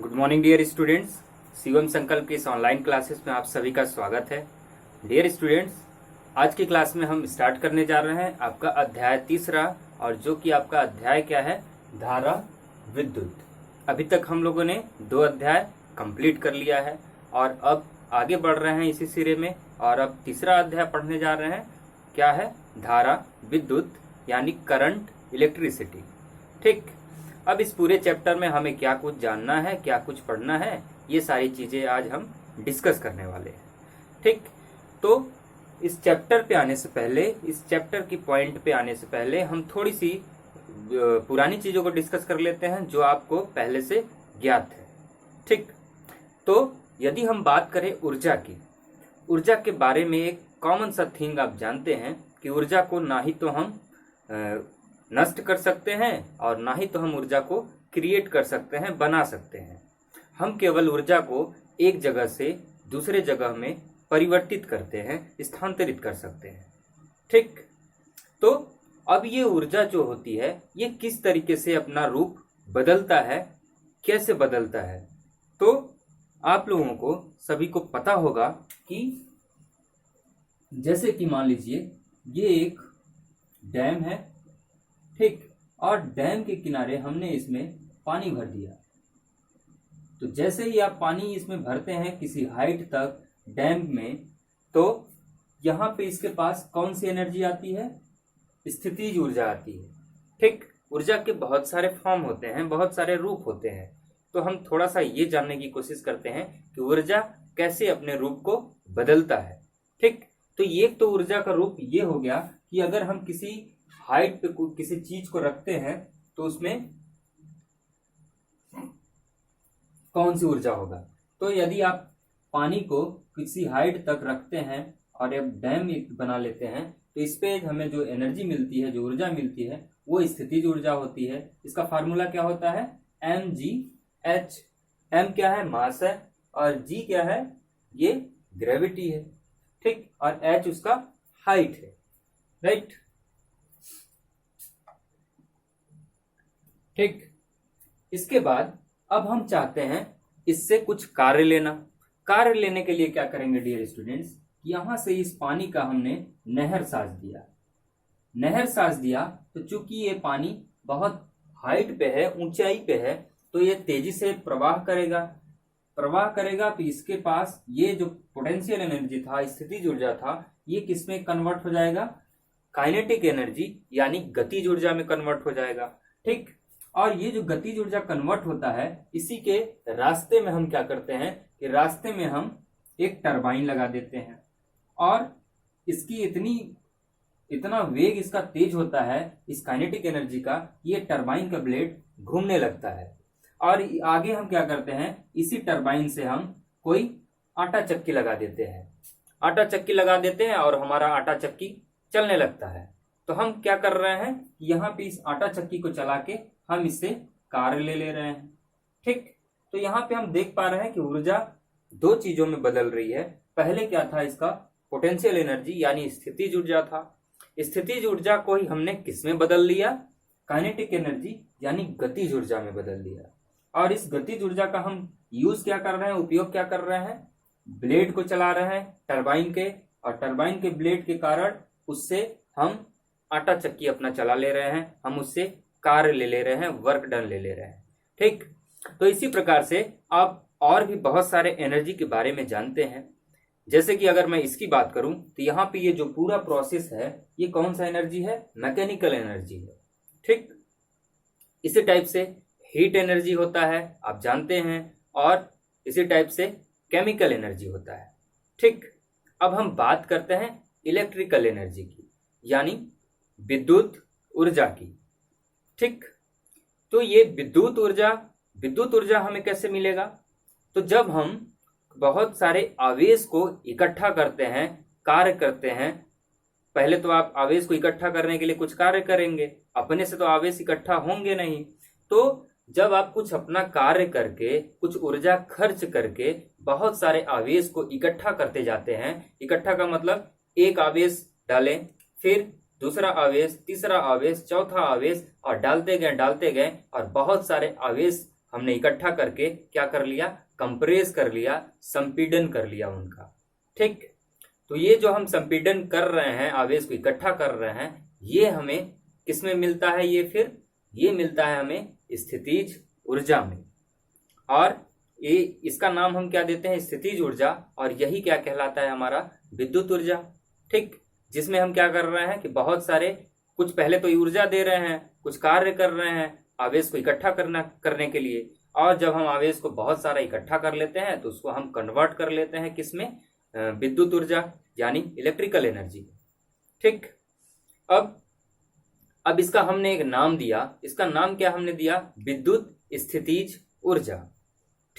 Good morning dear students. Shivam Sankalp की इस online classes में आप सभी का स्वागत है। डियर स्टूडेंट्स, आज की क्लास में हम स्टार्ट करने जा रहे हैं आपका अध्याय तीसरा, और जो कि आपका अध्याय क्या है, धारा विद्युत। अभी तक हम लोगों ने 2 अध्याय कंप्लीट कर लिया है और अब आगे बढ़ रहे हैं इसी सिरे में, और अब तीसरा अध्याय पढ़ने जा रहे हैं। क्या है? धारा विद्युत, यानी करंट, इलेक्ट्रिसिटी। ठीक, अब इस पूरे चैप्टर में हमें क्या कुछ जानना है, क्या कुछ पढ़ना है, ये सारी चीजें आज हम डिस्कस करने वाले हैं। ठीक, तो इस चैप्टर पे आने से पहले, इस चैप्टर की पॉइंट पे आने से पहले हम थोड़ी सी पुरानी चीजों को डिस्कस कर लेते हैं जो आपको पहले से ज्ञात है। ठीक, तो यदि हम बात करें ऊर्जा की, ऊर्जा के बारे में एक कॉमन सा थिंग आप जानते हैं कि ऊर्जा को ना ही तो हम नष्ट कर सकते हैं और ना ही तो हम ऊर्जा को क्रिएट कर सकते हैं, बना सकते हैं। हम केवल ऊर्जा को एक जगह से दूसरे जगह में परिवर्तित करते हैं, स्थानांतरित कर सकते हैं। ठीक, तो अब ये ऊर्जा जो होती है ये किस तरीके से अपना रूप बदलता है, कैसे बदलता है, तो आप लोगों को सभी को पता होगा कि जैसे कि मान लीजिए ये एक डैम है। ठीक, और डैम के किनारे हमने इसमें पानी भर दिया। तो जैसे ही आप पानी इसमें भरते हैं किसी हाइट तक डैम में, तो यहाँ पे इसके पास कौन सी एनर्जी आती है? स्थितिज ऊर्जा आती है। ठीक, ऊर्जा के बहुत सारे फॉर्म होते हैं, बहुत सारे रूप होते हैं। तो हम थोड़ा सा ये जानने की कोशिश करते हैं कि ऊर्जा कैसे अपने रूप को बदलता है। ठीक, तो ये तो ऊर्जा का रूप ये हो गया कि अगर हम किसी हाइट पे किसी चीज को रखते हैं तो उसमें कौन सी ऊर्जा होगा। तो यदि आप पानी को किसी हाइट तक रखते हैं और एक डैम बना लेते हैं, तो इस पे हमें जो एनर्जी मिलती है, जो ऊर्जा मिलती है, वो स्थितिज ऊर्जा होती है। इसका फार्मूला क्या होता है? mgh। m क्या है? मास है, और g क्या है? ये ग्रेविटी है। ठीक, और h उसका हाइट है। राइट, ठीक, इसके बाद अब हम चाहते हैं इससे कुछ कार्य लेना। कार्य लेने के लिए क्या करेंगे डियर स्टूडेंट्स? यहां से इस पानी का हमने नहर साज दिया। नहर साज दिया तो चूंकि ये पानी बहुत हाइट पे है, ऊंचाई पे है, तो ये तेजी से प्रवाह करेगा। प्रवाह करेगा तो इसके पास ये जो पोटेंशियल एनर्जी था, स्थितिज ऊर्जा था, ये किसमें कन्वर्ट हो जाएगा? काइनेटिक एनर्जी, यानी गतिज ऊर्जा में कन्वर्ट हो जाएगा। ठीक, और ये जो गतिज ऊर्जा कन्वर्ट होता है, इसी के रास्ते में हम क्या करते हैं कि रास्ते में हम एक टरबाइन लगा देते हैं, और इसकी इतना वेग इसका तेज होता है इस काइनेटिक एनर्जी का, ये टरबाइन का ब्लेड घूमने लगता है। और आगे हम क्या करते हैं, इसी टरबाइन से हम कोई आटा चक्की लगा देते हैं। आटा चक्की लगा देते हैं और हमारा आटा चक्की चलने लगता है। तो हम क्या कर रहे हैं, यहाँ पे इस आटा चक्की को चला के हम इससे कार्य ले रहे हैं। ठीक, तो यहाँ पे हम देख पा रहे हैं कि ऊर्जा 2 चीजों में बदल रही है। पहले क्या था? इसका पोटेंशियल एनर्जी यानी स्थितिज ऊर्जा था। स्थितिज ऊर्जा को ही हमने किस में बदल लिया? काइनेटिक एनर्जी यानी गतिज ऊर्जा में बदल लिया। और इस गतिज ऊर्जा का हम यूज क्या कर रहे हैं, उपयोग क्या कर रहे हैं? ब्लेड को चला रहे हैं टरबाइन के, और टरबाइन के ब्लेड के कारण उससे हम आटा चक्की अपना चला ले रहे हैं, हम उससे कार्य ले रहे हैं, वर्क डन ले रहे हैं। ठीक, तो इसी प्रकार से आप और भी बहुत सारे एनर्जी के बारे में जानते हैं। जैसे कि अगर मैं इसकी बात करूं तो यहाँ पे ये जो पूरा प्रोसेस है, ये कौन सा एनर्जी है? मैकेनिकल एनर्जी है। ठीक, इसी टाइप से हीट एनर्जी होता है, आप जानते हैं, और इसी टाइप से केमिकल एनर्जी होता है। ठीक, अब हम बात करते हैं इलेक्ट्रिकल एनर्जी की, यानी विद्युत ऊर्जा की। ठीक, तो ये विद्युत ऊर्जा हमें कैसे मिलेगा? तो जब हम बहुत सारे आवेश को इकट्ठा करते हैं, कार्य करते हैं। पहले तो आप आवेश को इकट्ठा करने के लिए कुछ कार्य करेंगे, अपने से तो आवेश इकट्ठा होंगे नहीं। तो जब आप कुछ अपना कार्य करके, कुछ ऊर्जा खर्च करके बहुत सारे आवेश को इकट्ठा करते जाते हैं, इकट्ठा का मतलब एक आवेश डालें, फिर दूसरा आवेश, तीसरा आवेश, चौथा आवेश, और डालते गए और बहुत सारे आवेश हमने इकट्ठा करके क्या कर लिया, कंप्रेस कर लिया, संपीड़न कर लिया उनका। ठीक, तो ये जो हम संपीड़न कर रहे हैं, आवेश को इकट्ठा कर रहे हैं, ये हमें किस में मिलता है, ये मिलता है हमें स्थितिज ऊर्जा में। और ये इसका नाम हम क्या देते हैं, स्थितिज ऊर्जा, और यही क्या कहलाता है, हमारा विद्युत ऊर्जा। ठीक, जिसमें हम क्या कर रहे हैं कि बहुत सारे, कुछ पहले तो ऊर्जा दे रहे हैं, कुछ कार्य कर रहे हैं आवेश को इकट्ठा करने के लिए, और जब हम आवेश को बहुत सारा इकट्ठा कर लेते हैं तो उसको हम कन्वर्ट कर लेते हैं किसमें, विद्युत ऊर्जा यानी इलेक्ट्रिकल एनर्जी। ठीक, अब इसका हमने एक नाम दिया, इसका नाम क्या हमने दिया, विद्युत स्थितिज ऊर्जा।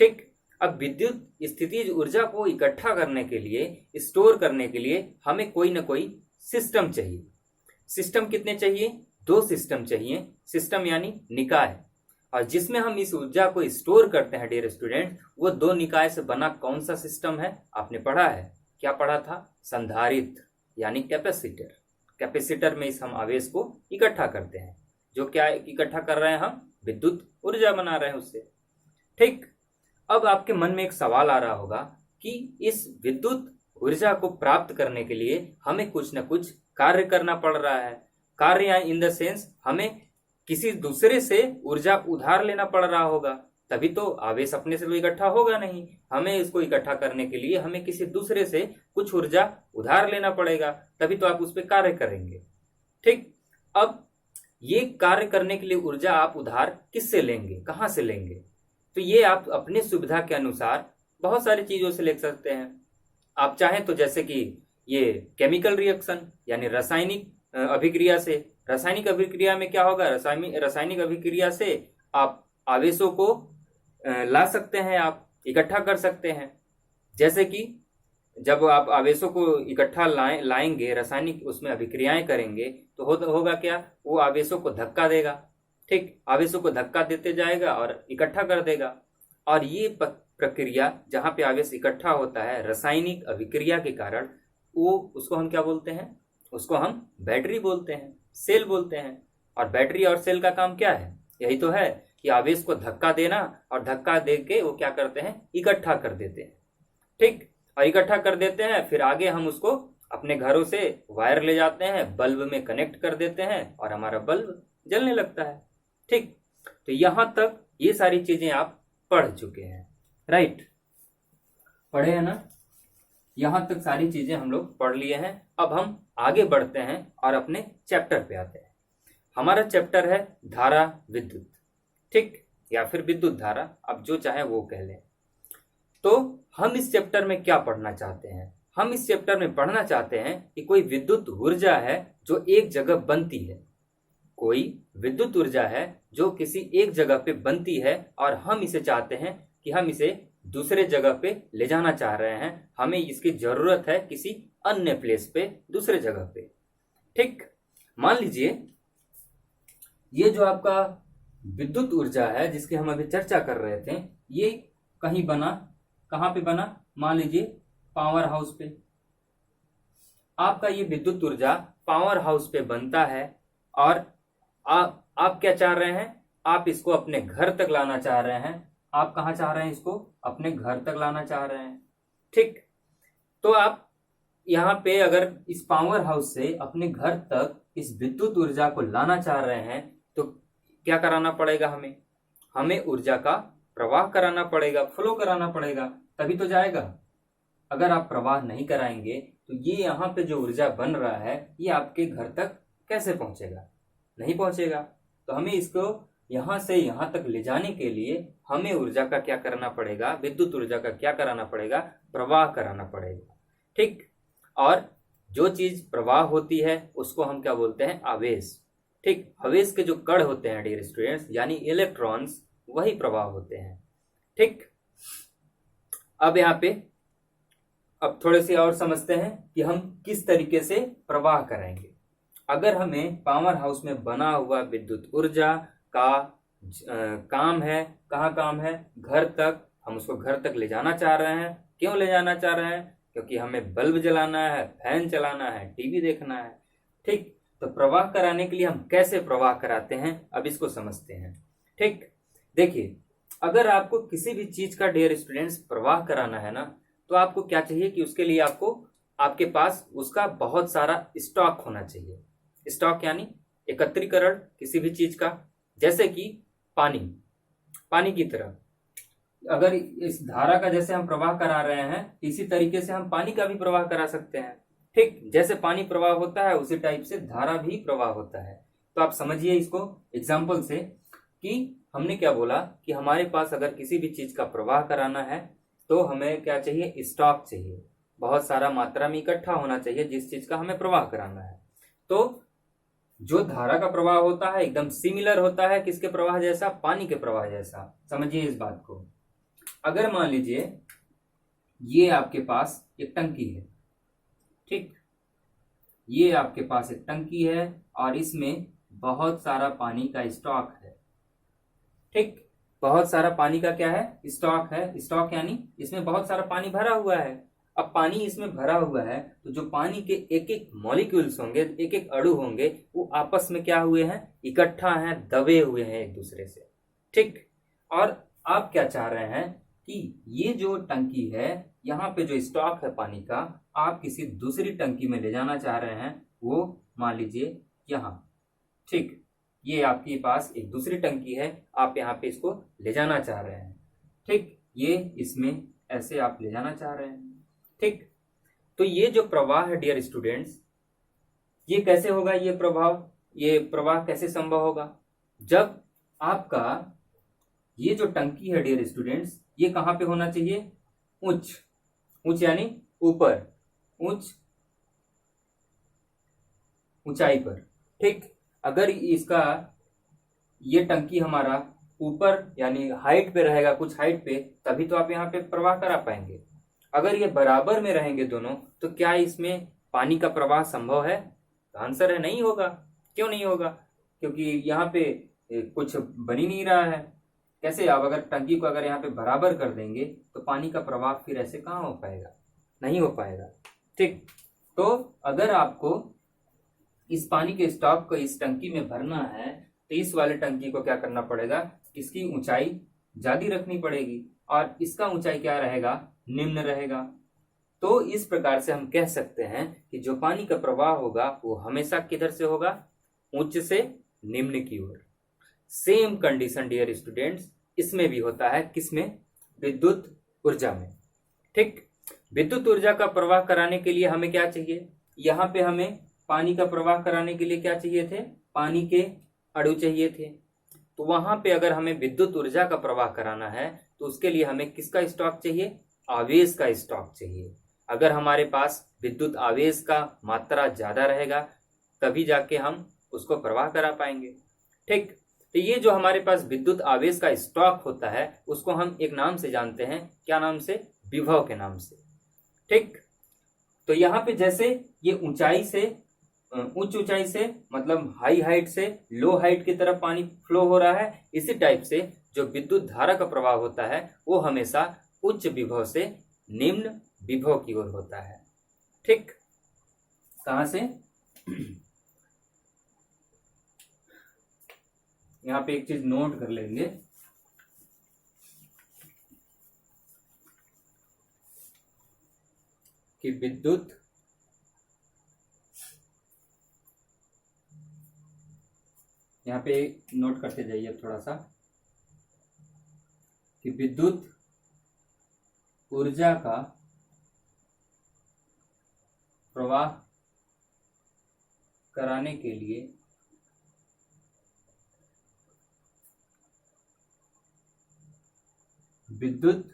ठीक, अब विद्युत स्थितिज ऊर्जा को इकट्ठा करने के लिए, स्टोर करने के लिए हमें कोई ना कोई सिस्टम चाहिए। सिस्टम कितने चाहिए, 2 सिस्टम चाहिए। सिस्टम यानी निकाय, और जिसमें हम इस ऊर्जा को स्टोर करते हैं डियर स्टूडेंट, वो 2 निकाय से बना कौन सा सिस्टम है, आपने पढ़ा है, क्या पढ़ा था, संधारित्र यानी कैपेसिटर। कैपेसिटर में इस हम आवेश को इकट्ठा करते हैं, जो क्या इकट्ठा कर रहे हैं, हम विद्युत ऊर्जा बना रहे हैं उससे। ठीक, अब आपके मन में एक सवाल आ रहा होगा कि इस विद्युत ऊर्जा को प्राप्त करने के लिए हमें कुछ न कुछ कार्य करना पड़ रहा है। कार्य इन द सेंस हमें किसी दूसरे से ऊर्जा उधार लेना पड़ रहा होगा, तभी तो आवेश अपने से तो इकट्ठा होगा नहीं। हमें इसको इकट्ठा करने के लिए हमें किसी दूसरे से कुछ ऊर्जा उधार लेना पड़ेगा, तभी तो आप उस पर कार्य करेंगे। ठीक, अब ये कार्य करने के लिए ऊर्जा आप उधार किससे लेंगे, कहाँ से लेंगे, तो ये आप अपने सुविधा के अनुसार बहुत सारी चीजों से ले सकते हैं। आप चाहें तो जैसे कि ये केमिकल रिएक्शन यानी रासायनिक अभिक्रिया से, रासायनिक अभिक्रिया में क्या होगा, रासायनिक अभिक्रिया से आप आवेशों को ला सकते हैं, आप इकट्ठा कर सकते हैं। जैसे कि जब आप आवेशों को इकट्ठा लाएंगे, रासायनिक उसमें अभिक्रियाएं करेंगे, तो होगा क्या, वो आवेशों को धक्का देगा। ठीक, आवेशों को धक्का देते जाएगा और इकट्ठा कर देगा। और ये प्रक्रिया जहां पे आवेश इकट्ठा होता है रासायनिक अभिक्रिया के कारण, वो उसको हम क्या बोलते हैं, उसको हम बैटरी बोलते हैं, सेल बोलते हैं। और बैटरी और सेल का काम क्या है, यही तो है कि आवेश को धक्का देना, और धक्का दे के वो क्या करते हैं, इकट्ठा कर देते हैं। ठीक, और इकट्ठा कर देते हैं, फिर आगे हम उसको अपने घरों से वायर ले जाते हैं, बल्ब में कनेक्ट कर देते हैं और हमारा बल्ब जलने लगता है। ठीक, तो यहां तक ये सारी चीजें आप पढ़ चुके हैं, राइट, पढ़े हैं ना, यहां तक सारी चीजें हम लोग पढ़ लिए हैं। अब हम आगे बढ़ते हैं और अपने चैप्टर पे आते हैं। हमारा चैप्टर है धारा विद्युत। ठीक, या फिर विद्युत धारा, अब जो चाहे वो कह लें। तो हम इस चैप्टर में क्या पढ़ना चाहते हैं, हम इस चैप्टर में पढ़ना चाहते हैं कि कोई विद्युत ऊर्जा है जो एक जगह बनती है, कोई विद्युत ऊर्जा है जो किसी एक जगह पे बनती है, और हम इसे चाहते हैं कि हम इसे दूसरे जगह पे ले जाना चाह रहे हैं, हमें इसकी जरूरत है किसी अन्य प्लेस पे, दूसरे जगह पे। ठीक, मान लीजिए ये जो आपका विद्युत ऊर्जा है जिसकी हम अभी चर्चा कर रहे थे, ये कहीं बना, कहां पे बना, मान लीजिए पावर हाउस पे। आपका ये विद्युत ऊर्जा पावर हाउस पे बनता है, और आप क्या चाह रहे हैं, आप इसको अपने घर तक लाना चाह रहे हैं। आप कहां चाह रहे हैं, इसको अपने घर तक लाना चाह रहे हैं। ठीक, तो आप यहाँ पे अगर इस पावर हाउस से अपने घर तक इस विद्युत ऊर्जा को लाना चाह रहे हैं, तो क्या कराना पड़ेगा, हमें ऊर्जा का प्रवाह कराना पड़ेगा, फ्लो कराना पड़ेगा, तभी तो जाएगा। अगर आप प्रवाह नहीं कराएंगे तो ये यहाँ पे जो ऊर्जा बन रहा है ये आपके घर तक कैसे पहुंचेगा, नहीं पहुंचेगा। तो हमें इसको यहां से यहां तक ले जाने के लिए हमें ऊर्जा का क्या करना पड़ेगा, विद्युत ऊर्जा का क्या कराना पड़ेगा, प्रवाह कराना पड़ेगा। ठीक, और जो चीज प्रवाह होती है उसको हम क्या बोलते हैं, आवेश। ठीक, आवेश के जो कण होते हैं डियर स्टूडेंट्स, यानी इलेक्ट्रॉन्स, वही प्रवाह होते हैं। ठीक, अब यहाँ पे अब थोड़े से और समझते हैं कि हम किस तरीके से प्रवाह कराएंगे। अगर हमें पावर हाउस में बना हुआ विद्युत ऊर्जा का काम है, कहाँ काम है, घर तक, हम उसको घर तक ले जाना चाह रहे हैं। क्यों ले जाना चाह रहे हैं, क्योंकि हमें बल्ब जलाना है, फैन चलाना है, टीवी देखना है। ठीक, तो प्रवाह कराने के लिए हम कैसे प्रवाह कराते हैं, अब इसको समझते हैं। ठीक, देखिए अगर आपको किसी भी चीज का डियर स्टूडेंट्स प्रवाह कराना है ना, तो आपको क्या चाहिए कि उसके लिए आपको आपके पास उसका बहुत सारा स्टॉक होना चाहिए। स्टॉक यानी एकत्रीकरण किसी भी चीज का, जैसे कि पानी, पानी की तरह अगर इस धारा का जैसे हम प्रवाह करा रहे हैं, इसी तरीके से हम पानी का भी प्रवाह करा सकते हैं। ठीक जैसे पानी प्रवाह होता है उसी टाइप से धारा भी प्रवाह होता है। तो आप समझिए इसको एग्जाम्पल से कि हमने क्या बोला कि हमारे पास अगर किसी भी चीज का प्रवाह कराना है तो हमें क्या चाहिए, स्टॉक चाहिए, बहुत सारा मात्रा में इकट्ठा होना चाहिए जिस चीज का हमें प्रवाह कराना है। तो जो धारा का प्रवाह होता है एकदम सिमिलर होता है किसके प्रवाह जैसा, पानी के प्रवाह जैसा। समझिए इस बात को। अगर मान लीजिए ये आपके पास एक टंकी है, ठीक, ये आपके पास एक टंकी है और इसमें बहुत सारा पानी का स्टॉक है। ठीक, बहुत सारा पानी का क्या है, स्टॉक है। स्टॉक यानी इसमें बहुत सारा पानी भरा हुआ है। अब पानी इसमें भरा हुआ है तो जो पानी के एक एक मॉलिक्यूल्स होंगे, एक एक अणु होंगे, वो आपस में क्या हुए हैं, इकट्ठा हैं, दबे हुए हैं एक दूसरे से। ठीक, और आप क्या चाह रहे हैं कि ये जो टंकी है, यहाँ पे जो स्टॉक है पानी का, आप किसी दूसरी टंकी में ले जाना चाह रहे हैं, वो मान लीजिए यहाँ। ठीक, ये आपके पास एक दूसरी टंकी है, आप यहाँ पे इसको ले जाना चाह रहे हैं। ठीक, ये इसमें ऐसे आप ले जाना चाह रहे हैं। ठीक, तो ये जो प्रवाह है डियर स्टूडेंट्स, ये कैसे होगा, ये प्रवाह कैसे संभव होगा, जब आपका ये जो टंकी है डियर स्टूडेंट्स, ये कहाँ पे होना चाहिए, उच्च, उच्च यानी ऊपर, उच्च ऊंचाई पर। ठीक, अगर इसका ये टंकी हमारा ऊपर यानी हाइट पे रहेगा, कुछ हाइट पे, तभी तो आप यहाँ पे प्रवाह करा पाएंगे। अगर ये बराबर में रहेंगे दोनों, तो क्या इसमें पानी का प्रवाह संभव है? तो आंसर है नहीं होगा। क्यों नहीं होगा? क्योंकि यहाँ पे कुछ बन ही नहीं रहा है। कैसे आप अगर टंकी को अगर यहाँ पे बराबर कर देंगे तो पानी का प्रवाह फिर ऐसे कहाँ हो पाएगा, नहीं हो पाएगा। ठीक, तो अगर आपको इस पानी के स्टॉक को इस टंकी में भरना है तो इस वाले टंकी को क्या करना पड़ेगा, इसकी ऊंचाई ज्यादा रखनी पड़ेगी और इसका ऊंचाई क्या रहेगा, निम्न रहेगा। तो इस प्रकार से हम कह सकते हैं कि जो पानी का प्रवाह होगा वो हमेशा किधर से होगा, उच्च से निम्न की ओर। सेम कंडीशन डियर स्टूडेंट्स इसमें भी होता है, किसमें, विद्युत ऊर्जा में। ठीक, विद्युत ऊर्जा का प्रवाह कराने के लिए हमें क्या चाहिए, यहाँ पे हमें पानी का प्रवाह कराने के लिए क्या चाहिए थे, पानी के अणु चाहिए थे। तो वहां पे अगर हमें विद्युत ऊर्जा का प्रवाह कराना है तो उसके लिए हमें किसका स्टॉक चाहिए, आवेश का स्टॉक चाहिए। अगर हमारे पास विद्युत आवेश का मात्रा ज्यादा रहेगा तभी जाके हम उसको प्रवाह करा पाएंगे। ठीक, तो ये जो हमारे पास विद्युत आवेश का स्टॉक होता है उसको हम एक नाम से जानते हैं, क्या नाम से, विभव के नाम से। ठीक, तो यहाँ पे जैसे ये ऊंचाई से, उच्च ऊंचाई से मतलब हाई हाइट से लो हाइट की तरफ पानी फ्लो हो रहा है, इसी टाइप से जो विद्युत धारा का प्रवाह होता है वो हमेशा उच्च विभव से निम्न विभव की ओर होता है। ठीक, कहां से, यहाँ पे एक चीज नोट कर लेंगे कि विद्युत यहाँ पे नोट करते जाइए थोड़ा सा कि विद्युत ऊर्जा का प्रवाह कराने के लिए विद्युत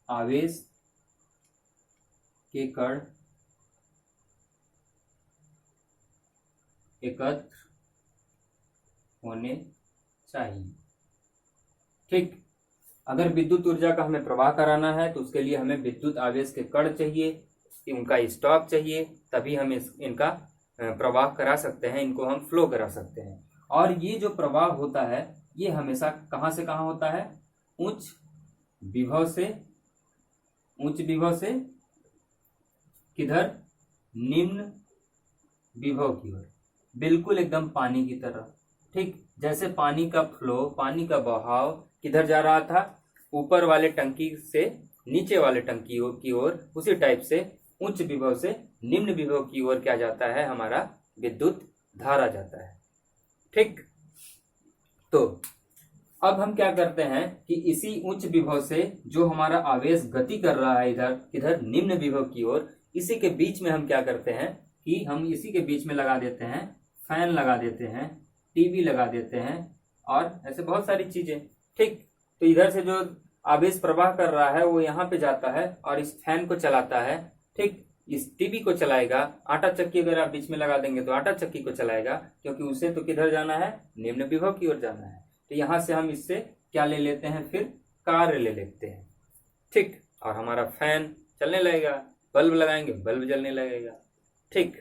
आवेश के कण एकत्र होने चाहिए। ठीक, अगर विद्युत ऊर्जा का हमें प्रवाह कराना है तो उसके लिए हमें विद्युत आवेश के कण चाहिए, उनका स्टॉक चाहिए, तभी हम इनका प्रवाह करा सकते हैं, इनको हम फ्लो करा सकते हैं। और ये जो प्रवाह होता है ये हमेशा कहाँ से कहाँ होता है, उच्च विभव से किधर, निम्न विभव की ओर, बिल्कुल एकदम पानी की तरह। ठीक, जैसे पानी का फ्लो, पानी का बहाव किधर जा रहा था, ऊपर वाले टंकी से नीचे वाले टंकी की ओर, उसी टाइप से उच्च विभव से निम्न विभव की ओर क्या जाता है, हमारा विद्युत धारा जाता है। ठीक, तो अब हम क्या करते हैं कि इसी उच्च विभव से जो हमारा आवेश गति कर रहा है इधर निम्न विभव की ओर, इसी के बीच में हम क्या करते हैं कि हम इसी के बीच में लगा देते हैं फैन, लगा देते हैं टीवी, लगा देते हैं और ऐसे बहुत सारी चीजें। ठीक, तो इधर से जो आवेश प्रवाह कर रहा है वो यहाँ पे जाता है और इस फैन को चलाता है। ठीक, इस टीवी को चलाएगा, आटा चक्की अगर आप बीच में लगा देंगे तो आटा चक्की को चलाएगा, क्योंकि उसे तो किधर जाना है, निम्न विभव की ओर जाना है। तो यहां से हम इससे क्या ले लेते हैं, फिर कार्य ले लेते हैं। ठीक, और हमारा फैन चलने लगेगा, बल्ब लगाएंगे बल्ब जलने लगेगा। ठीक,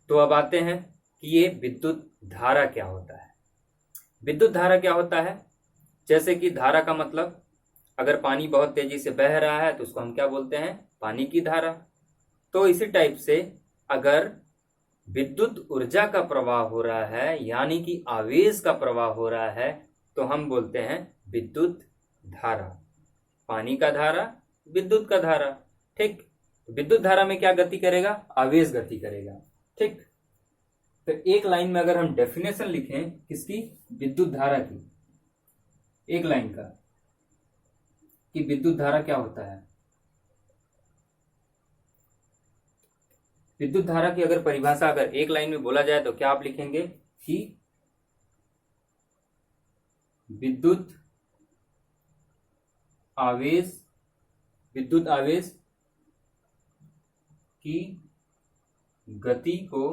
तो अब आते हैं कि ये विद्युत धारा क्या होता है। विद्युत धारा क्या होता है, जैसे कि धारा का मतलब, अगर पानी बहुत तेजी से बह रहा है तो उसको हम क्या बोलते हैं, पानी की धारा। तो इसी टाइप से अगर विद्युत ऊर्जा का प्रवाह हो रहा है, यानी कि आवेश का प्रवाह हो रहा है, तो हम बोलते हैं विद्युत धारा। पानी का धारा, विद्युत का धारा। ठीक, विद्युत धारा में क्या गति करेगा, आवेश गति करेगा। ठीक, तो एक लाइन में अगर हम डेफिनेशन लिखें किसकी, विद्युत धारा की, एक लाइन का, कि विद्युत धारा क्या होता है। विद्युत धारा की अगर परिभाषा अगर एक लाइन में बोला जाए तो क्या आप लिखेंगे कि विद्युत आवेश की गति को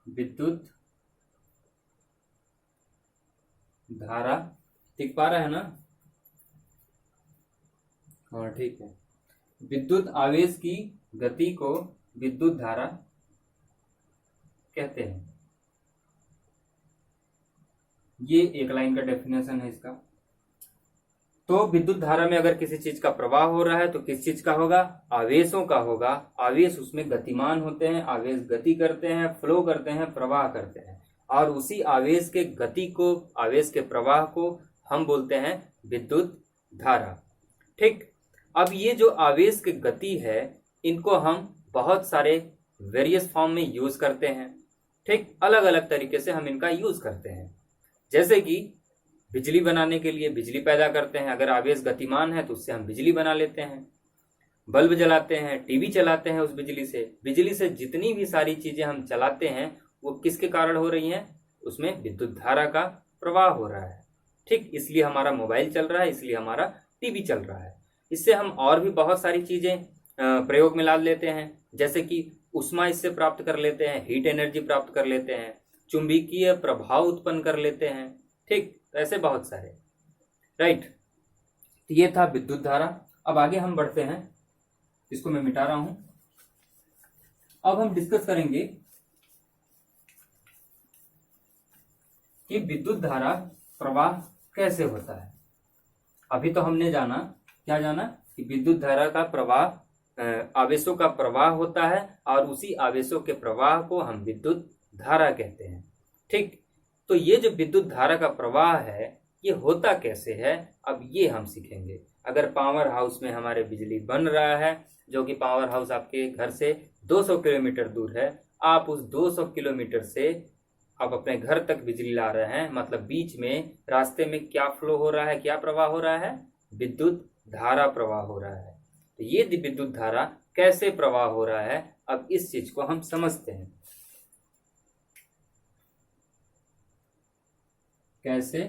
विद्युत धारा, दिख पा रहा है ना, हाँ ठीक है, विद्युत आवेश की गति को विद्युत धारा कहते हैं। ये एक लाइन का डेफिनेशन है इसका। तो विद्युत धारा में अगर किसी चीज का प्रवाह हो रहा है तो किस चीज का होगा, आवेशों का होगा। आवेश उसमें गतिमान होते हैं, आवेश गति करते हैं, फ्लो करते हैं, प्रवाह करते हैं, और उसी आवेश के गति को, आवेश के प्रवाह को हम बोलते हैं विद्युत धारा। ठीक, अब ये जो आवेश की गति है, इनको हम बहुत सारे वेरियस फॉर्म में यूज करते हैं। ठीक, अलग अलग तरीके से हम इनका यूज करते हैं। जैसे कि बिजली बनाने के लिए बिजली पैदा करते हैं, अगर आवेश गतिमान है तो उससे हम बिजली बना लेते हैं। बल्ब जलाते हैं, टीवी चलाते हैं उस बिजली से। बिजली से जितनी भी सारी चीजें हम चलाते हैं वो किसके कारण हो रही हैं, उसमें विद्युत धारा का प्रवाह हो रहा है। ठीक, इसलिए हमारा मोबाइल चल रहा है, इसलिए हमारा टीवी चल रहा है। इससे हम और भी बहुत सारी चीजें प्रयोग में ला लेते हैं, जैसे कि उष्मा इससे प्राप्त कर लेते हैं, हीट एनर्जी प्राप्त कर लेते हैं, चुंबकीय प्रभाव उत्पन्न कर लेते हैं। ठीक, ऐसे बहुत सारे। राइट, तो ये था विद्युत धारा। अब आगे हम बढ़ते हैं, इसको मैं मिटा रहा हूं। अब हम डिस्कस करेंगे कि विद्युत धारा प्रवाह कैसे होता है। अभी तो हमने जाना, क्या जाना, कि विद्युत धारा का प्रवाह, आवेशों का प्रवाह होता है, और उसी आवेशों के प्रवाह को हम विद्युत धारा कहते हैं। ठीक, तो ये जो विद्युत धारा का प्रवाह है ये होता कैसे है, अब ये हम सीखेंगे। अगर पावर हाउस में हमारे बिजली बन रहा है, जो कि पावर हाउस आपके घर से 200 किलोमीटर दूर है, आप उस 200 किलोमीटर से आप अपने घर तक बिजली ला रहे हैं, मतलब बीच में रास्ते में क्या फ्लो हो रहा है, क्या प्रवाह हो रहा है, विद्युत धारा प्रवाह हो रहा है। तो ये विद्युत धारा कैसे प्रवाह हो रहा है, अब इस चीज को हम समझते हैं। कैसे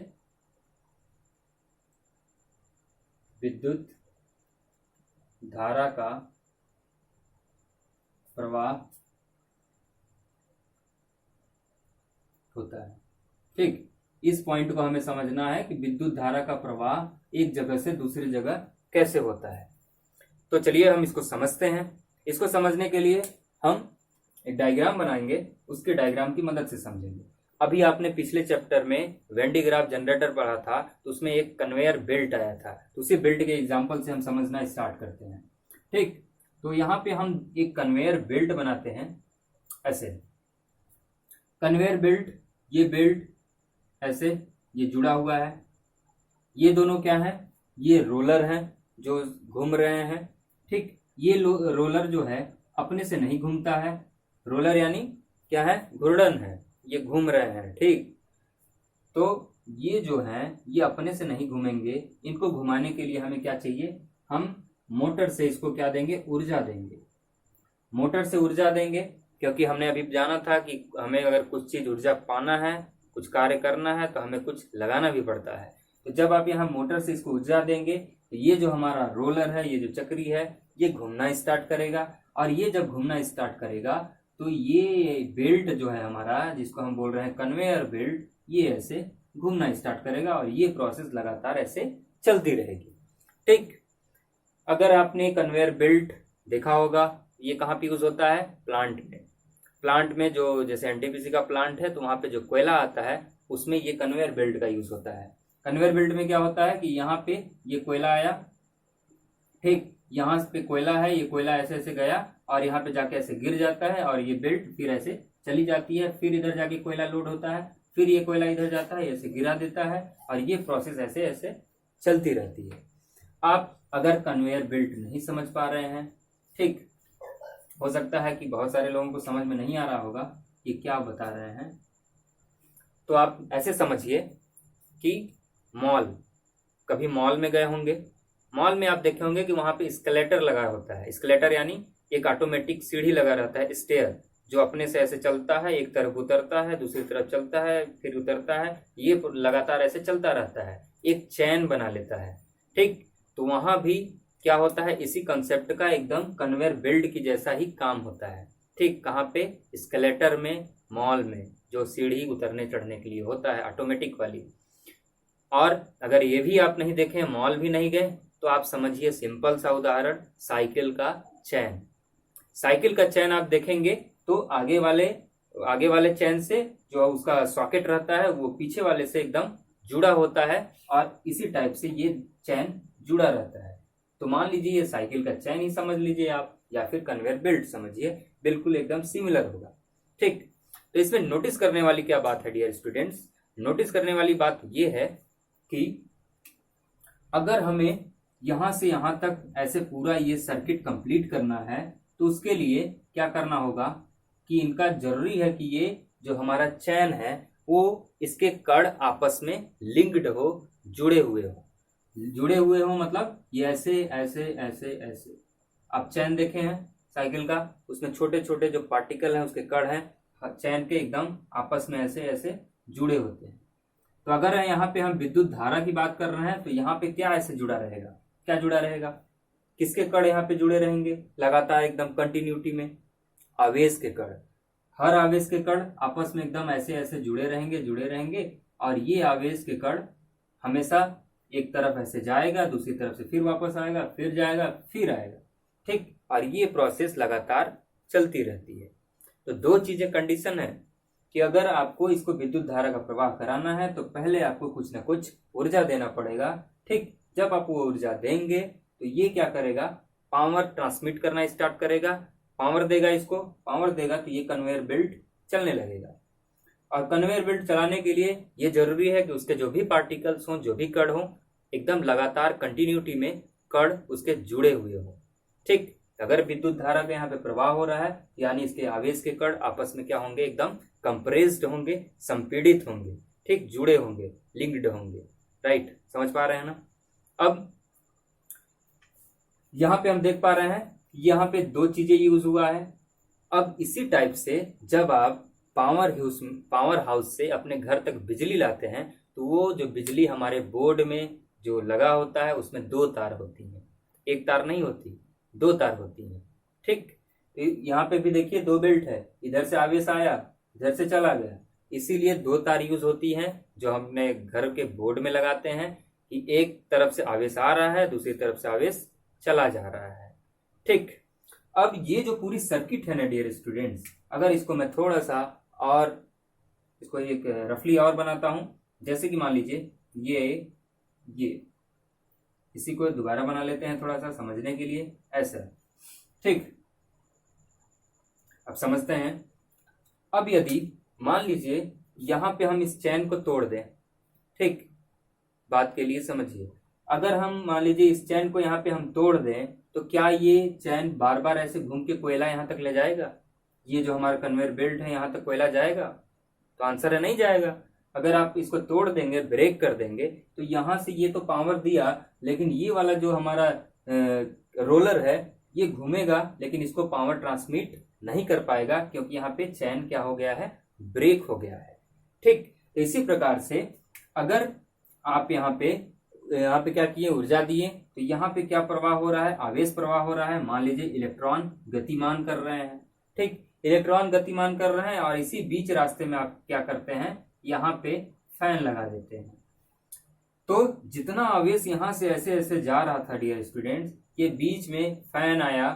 विद्युत धारा का प्रवाह होता है। ठीक, इस पॉइंट को हमें समझना है कि विद्युत धारा का प्रवाह एक जगह से दूसरी जगह कैसे होता है। तो चलिए हम इसको समझते हैं। इसको समझने के लिए हम एक डायग्राम बनाएंगे, उसके डायग्राम की मदद से समझेंगे। अभी आपने पिछले चैप्टर में वेन डी ग्राफ जनरेटर पढ़ा था, तो उसमें एक कन्वेयर बेल्ट आया था, तो उसी बेल्ट के एग्जांपल से हम समझना स्टार्ट करते हैं। ठीक, तो यहाँ पे हम एक कन्वेयर बेल्ट बनाते हैं ऐसे। कन्वेयर बेल्ट, ये बेल्ट ऐसे ये जुड़ा हुआ है, ये दोनों क्या है, ये रोलर हैं जो घूम रहे हैं। ठीक, ये रोलर जो है अपने से नहीं घूमता है, रोलर यानी क्या है, घूर्णन है, ये घूम रहे हैं। ठीक, तो ये जो है ये अपने से नहीं घूमेंगे, इनको घुमाने के लिए हमें क्या चाहिए, हम मोटर से इसको क्या देंगे, ऊर्जा देंगे। मोटर से ऊर्जा देंगे क्योंकि हमने अभी जाना था कि हमें अगर कुछ चीज ऊर्जा पाना है, कुछ कार्य करना है, तो हमें कुछ लगाना भी पड़ता है। तो जब आप यहाँ मोटर से इसको ऊर्जा देंगे तो ये जो हमारा रोलर है, ये जो चक्री है, ये घूमना स्टार्ट करेगा। और ये जब घूमना स्टार्ट करेगा तो ये बेल्ट जो है हमारा, जिसको हम बोल रहे हैं कन्वेयर बेल्ट, ये ऐसे घूमना स्टार्ट करेगा और ये प्रोसेस लगातार ऐसे चलती रहेगी। ठीक, अगर आपने कन्वेयर बेल्ट देखा होगा, ये कहाँ पे यूज होता है, प्लांट में। प्लांट में जो जैसे एनटीपीसी का प्लांट है तो वहां पे जो कोयला आता है उसमें ये कन्वेयर बेल्ट का यूज होता है। कन्वेयर बेल्ट में क्या होता है कि यहाँ पे ये कोयला आया, ठीक, यहाँ पे कोयला है, ये कोयला ऐसे ऐसे गया और यहाँ पे जाके ऐसे गिर जाता है और ये बेल्ट फिर ऐसे चली जाती है, फिर इधर जाके कोयला लोड होता है, फिर ये कोयला इधर जाता है, ऐसे गिरा देता है और ये प्रोसेस ऐसे ऐसे चलती रहती है। आप अगर कन्वेयर बेल्ट नहीं समझ पा रहे हैं, ठीक, हो सकता है कि बहुत सारे लोगों को समझ में नहीं आ रहा होगा ये क्या बता रहे हैं, तो आप ऐसे समझिए कि मॉल, कभी मॉल में गए होंगे, मॉल में आप देखे होंगे कि वहां पे स्केलेटर लगा होता है। स्केलेटर यानी एक ऑटोमेटिक सीढ़ी लगा रहता है, स्टेयर, जो अपने से ऐसे चलता है, एक तरफ उतरता है, दूसरी तरफ चलता है, फिर उतरता है, ये लगातार ऐसे चलता रहता है, एक चैन बना लेता है। ठीक, तो वहां भी क्या होता है, इसी कंसेप्ट का एकदम कन्वेयर बेल्ट की जैसा ही काम होता है। ठीक, कहाँ पे, स्केलेटर में, मॉल में, जो सीढ़ी उतरने चढ़ने के लिए होता है ऑटोमेटिक वाली। और अगर ये भी आप नहीं देखें, मॉल भी नहीं गए, तो आप समझिए सिंपल सा उदाहरण, साइकिल का चैन। साइकिल का चैन आप देखेंगे तो आगे वाले चैन से जो उसका सॉकेट रहता है वो पीछे वाले से एकदम जुड़ा होता है और इसी टाइप से ये चैन जुड़ा रहता है। तो मान लीजिए ये साइकिल का चैन ही समझ लीजिए आप, या फिर कन्वेयर बेल्ट समझिए, बिल्कुल एकदम सिमिलर होगा। ठीक, तो इसमें नोटिस करने वाली क्या बात है डियर स्टूडेंट्स, नोटिस करने वाली बात ये है कि अगर हमें यहां से यहां तक ऐसे पूरा ये सर्किट कंप्लीट करना है तो उसके लिए क्या करना होगा कि इनका जरूरी है कि ये जो हमारा चैन है वो इसके कड़ आपस में लिंक्ड हो, जुड़े हुए हो, मतलब ये ऐसे ऐसे ऐसे ऐसे। आप चैन देखे हैं साइकिल का, उसमें छोटे छोटे जो पार्टिकल हैं उसके कड़ हैं चैन के एकदम आपस में ऐसे ऐसे जुड़े होते हैं। तो अगर यहाँ पे हम विद्युत धारा की बात कर रहे हैं तो यहाँ पे क्या ऐसे जुड़ा रहेगा, क्या जुड़ा रहेगा, किसके कड़ यहाँ पे जुड़े रहेंगे लगातार एकदम कंटिन्यूटी में, आवेश के कड़। हर आवेश के कड़ आपस में एकदम ऐसे ऐसे जुड़े रहेंगे और ये आवेश के कड़ हमेशा एक तरफ ऐसे जाएगा, दूसरी तरफ से फिर वापस आएगा, फिर जाएगा, फिर आएगा। ठीक, और ये प्रोसेस लगातार चलती रहती है। तो दो चीजें कंडीशन है कि अगर आपको इसको विद्युत धारा का प्रवाह कराना है तो पहले आपको कुछ ना कुछ ऊर्जा देना पड़ेगा। ठीक, जब आप वो ऊर्जा देंगे तो ये क्या करेगा, पावर ट्रांसमिट करना स्टार्ट करेगा, पावर देगा, इसको पावर देगा तो ये कन्वेयर बेल्ट चलने लगेगा। और कन्वेयर बेल्ट चलाने के लिए ये जरूरी है कि उसके जो भी पार्टिकल्स हों, जो भी कण हों, एकदम लगातार कंटिन्यूटी में कण उसके जुड़े हुए हों। ठीक, अगर विद्युत धारा का यहाँ पे प्रवाह हो रहा है यानी इसके आवेश के कण आपस में क्या होंगे, एकदम कंप्रेस्ड होंगे, संपीड़ित होंगे, ठीक, जुड़े होंगे, लिंक्ड होंगे। राइट, समझ पा रहे हैं ना। अब यहाँ पे हम देख पा रहे हैं यहाँ पे दो चीजें यूज हुआ है। अब इसी टाइप से जब आप पावर हाउस से अपने घर तक बिजली लाते हैं तो वो जो बिजली हमारे बोर्ड में जो लगा होता है उसमें दो तार होती हैं, एक तार नहीं होती, दो तार होती हैं। ठीक, यहाँ पे भी देखिए दो बेल्ट है, इधर से आवेश आया, इधर से चला गया, इसीलिए दो तार यूज होती हैं जो हमने घर के बोर्ड में लगाते हैं कि एक तरफ से आवेश आ रहा है, दूसरी तरफ से आवेश चला जा रहा है। ठीक, अब ये जो पूरी सर्किट है ना डियर स्टूडेंट्स, अगर इसको मैं थोड़ा सा और इसको एक रफली और बनाता हूं, जैसे कि मान लीजिए ये इसी को दोबारा बना लेते हैं थोड़ा सा समझने के लिए, ऐसा। ठीक, अब समझते हैं। अब यदि मान लीजिए यहाँ पे हम इस चैन को तोड़ दें, ठीक, बात के लिए समझिए, अगर हम मान लीजिए इस चैन को यहाँ पे हम तोड़ दें तो क्या ये चैन बार बार ऐसे घूम के कोयला यहाँ तक ले जाएगा? ये जो हमारा कन्वेयर बेल्ट है यहाँ तक कोयला जाएगा? तो आंसर है नहीं जाएगा। अगर आप इसको तोड़ देंगे, ब्रेक कर देंगे, तो यहाँ से ये तो पावर दिया, लेकिन ये वाला जो हमारा रोलर है ये घूमेगा, लेकिन इसको पावर ट्रांसमिट नहीं कर पाएगा, क्योंकि यहाँ पे चैन क्या हो गया है? ब्रेक हो गया है। ठीक, इसी प्रकार से अगर आप यहाँ पे क्या किए? ऊर्जा दिए, तो यहाँ पे क्या प्रवाह हो रहा है? आवेश प्रवाह हो रहा है। मान लीजिए इलेक्ट्रॉन गतिमान कर रहे हैं, ठीक, इलेक्ट्रॉन गतिमान कर रहे हैं, और इसी बीच रास्ते में आप क्या करते हैं? यहाँ पे फैन लगा देते हैं। तो जितना आवेश यहाँ से ऐसे ऐसे जा रहा था डियर स्टूडेंट्स, ये बीच में फैन आया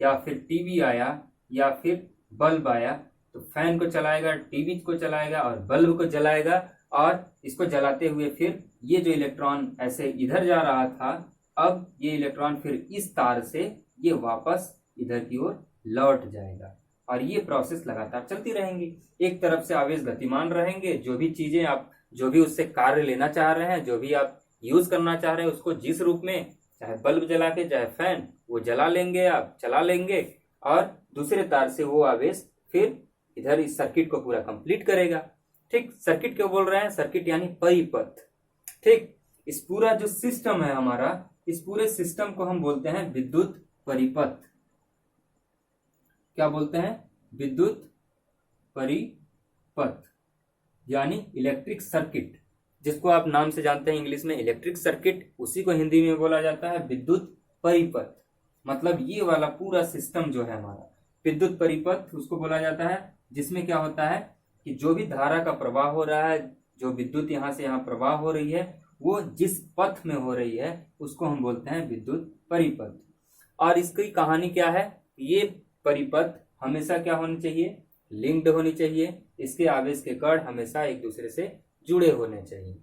या फिर टीवी आया या फिर बल्ब आया, तो फैन को चलाएगा, टीवी को चलाएगा और बल्ब को जलाएगा, और इसको जलाते हुए फिर ये जो इलेक्ट्रॉन ऐसे इधर जा रहा था, अब ये इलेक्ट्रॉन फिर इस तार से ये वापस इधर की ओर लौट जाएगा, और ये प्रोसेस लगातार चलती रहेंगी। एक तरफ से आवेश गतिमान रहेंगे, जो भी चीजें आप जो भी उससे कार्य लेना चाह रहे हैं, जो भी आप यूज करना चाह रहे हैं, उसको जिस रूप में, चाहे बल्ब जला के चाहे फैन, वो जला लेंगे, आप चला लेंगे, और दूसरे तार से वो आवेश फिर इधर इस सर्किट को पूरा कंप्लीट करेगा। ठीक, सर्किट क्यों बोल रहे हैं? सर्किट यानी परिपथ। ठीक, इस पूरा जो सिस्टम है हमारा, इस पूरे सिस्टम को हम बोलते हैं विद्युत परिपथ। क्या बोलते हैं? विद्युत परिपथ, यानी इलेक्ट्रिक सर्किट, जिसको आप नाम से जानते हैं इंग्लिश में इलेक्ट्रिक सर्किट, उसी को हिंदी में बोला जाता है विद्युत परिपथ। मतलब ये वाला पूरा सिस्टम जो है हमारा विद्युत परिपथ, उसको बोला जाता है, जिसमें क्या होता है कि जो भी धारा का प्रवाह हो रहा है, जो विद्युत यहाँ से यहाँ प्रवाह हो रही है, वो जिस पथ में हो रही है उसको हम बोलते हैं विद्युत परिपथ। और इसकी कहानी क्या है? ये परिपथ हमेशा क्या होनी चाहिए? लिंक्ड होनी चाहिए। इसके आवेश के कण हमेशा एक दूसरे से जुड़े होने चाहिए।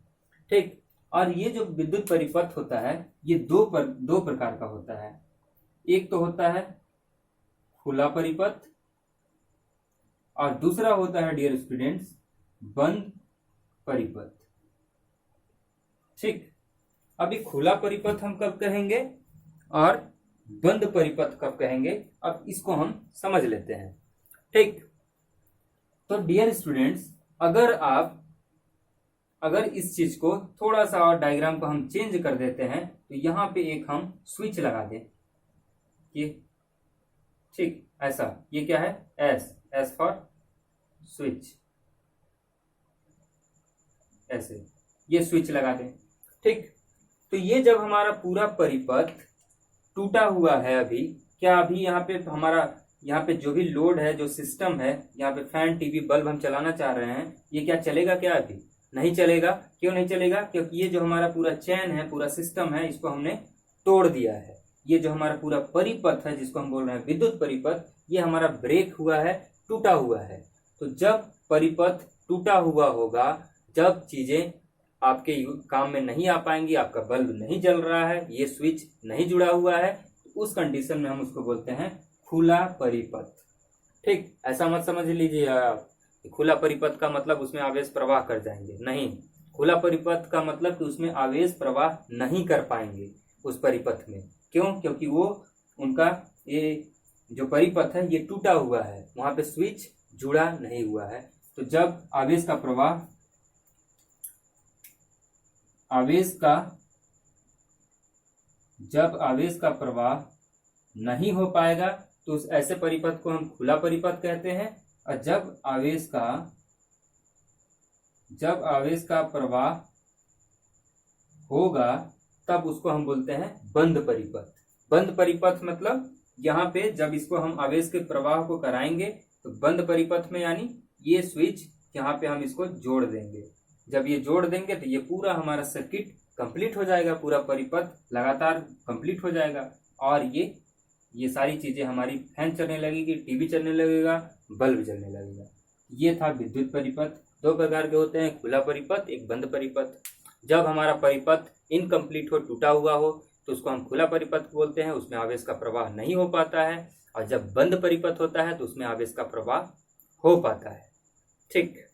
ठीक, और ये जो विद्युत परिपथ होता है ये दो प्रकार का होता है। एक तो होता है खुला परिपथ, और दूसरा होता है डियर स्टूडेंट्स बंद परिपथ। ठीक, अभी खुला परिपथ हम कब कहेंगे और बंद परिपथ कब कहेंगे, अब इसको हम समझ लेते हैं। ठीक, तो डियर स्टूडेंट्स, अगर इस चीज को थोड़ा सा और डायग्राम को हम चेंज कर देते हैं, तो यहां पे एक हम स्विच लगा दें, ये ठीक ऐसा, ये क्या है? एस फॉर स्विच, ऐसे ये स्विच लगा दें। ठीक, तो ये जब हमारा पूरा परिपथ टूटा हुआ है, अभी क्या अभी यहाँ पे हमारा यहाँ पे जो भी लोड है, जो सिस्टम है, यहाँ पे फैन टीवी बल्ब हम चलाना चाह रहे हैं, ये क्या चलेगा? क्या अभी नहीं चलेगा। क्यों नहीं चलेगा? क्योंकि ये जो हमारा पूरा चैन है, पूरा सिस्टम है, इसको हमने तोड़ दिया है। ये जो हमारा पूरा परिपथ है, जिसको हम बोल रहे हैं विद्युत परिपथ, ये हमारा ब्रेक हुआ है, टूटा हुआ है। तो जब परिपथ टूटा हुआ होगा, जब चीजें आपके काम में नहीं आ पाएंगी, आपका बल्ब नहीं जल रहा है, ये स्विच नहीं जुड़ा हुआ है, तो उस कंडीशन में हम उसको बोलते हैं खुला परिपथ। ठीक, ऐसा मत समझ लीजिए आप खुला परिपथ का मतलब उसमें आवेश प्रवाह कर जाएंगे, नहीं। खुला परिपथ का मतलब कि उसमें आवेश प्रवाह नहीं कर पाएंगे उस परिपथ में। क्यों? क्योंकि वो उनका ये जो परिपथ है ये टूटा हुआ है, वहां पे स्विच जुड़ा नहीं हुआ है। तो जब आवेश का प्रवाह नहीं हो पाएगा, तो उस ऐसे परिपथ को हम खुला परिपथ कहते हैं। और जब आवेश का प्रवाह होगा, तब उसको हम बोलते हैं बंद परिपथ। बंद परिपथ मतलब यहाँ पे जब इसको हम आवेश के प्रवाह को कराएंगे, तो बंद परिपथ में यानी ये स्विच यहाँ पे हम इसको जोड़ देंगे। जब ये जोड़ देंगे तो ये पूरा हमारा सर्किट कंप्लीट हो जाएगा, पूरा परिपथ लगातार कंप्लीट हो जाएगा, और ये सारी चीजें हमारी फैन चलने लगेगी, टीवी चलने लगेगा, बल्ब जलने लगेगा। ये था विद्युत परिपथ। दो प्रकार के होते हैं, खुला परिपथ, एक बंद परिपथ। जब हमारा परिपथ इनकम्प्लीट हो, टूटा हुआ हो, तो उसको हम खुला परिपथ बोलते हैं, उसमें आवेश का प्रवाह नहीं हो पाता है। और जब बंद परिपथ होता है तो उसमें आवेश का प्रवाह हो पाता है। ठीक।